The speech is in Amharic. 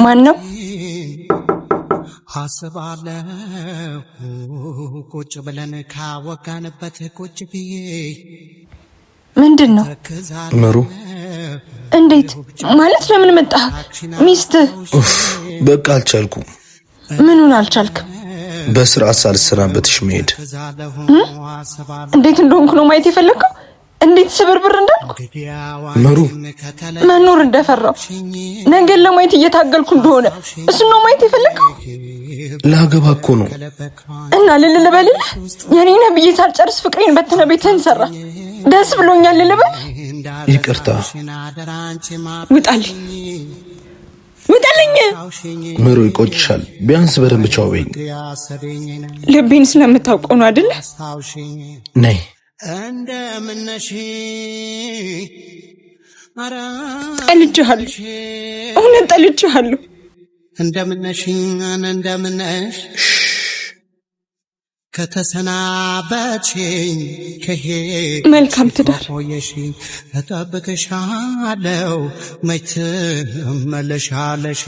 ማን ነው? አስባለሁ ቁጭ ብለን ካወጋንበት ቁጭ ብዬ ምንድን ነው? ምሩ እንዴት ማለት ለምን መጣ? ሚስት በቃ አልቻልኩም። ምኑን አልቻልክ? በስርዓት ሳልሰናበትሽ መሄድ። እንዴት እንደሆንኩ ነው ማየት የፈለግከው? እንዴት ስብርብር እንዳልኩ ምሩ መኖር እንደፈራው ነገር ለማየት እየታገልኩ እንደሆነ እሱ ነው ማየት የፈለግከው? ላገባ እኮ ነው። እና ልልበልልህ የኔ ነብዬ ሳልጨርስ ፍቅሬን በተነ ቤትህን ሰራ። ደስ ብሎኛል ልልበል? ይቅርታ። ውጣልኝ ውጣልኝ። ምሩ ይቆጭሻል። ቢያንስ በደንብ ቻው በይኝ። ልቤን ስለምታውቀው ነው አይደል? ነይ እንደምነሽ ጠልቼሃለሁ፣ እውነት ጠልቼሃለሁ። እንደምነሽ ከተሰናበትሽኝ መልካም ትዳር እጠብቅሻለሁ መች ትመለሻለሽ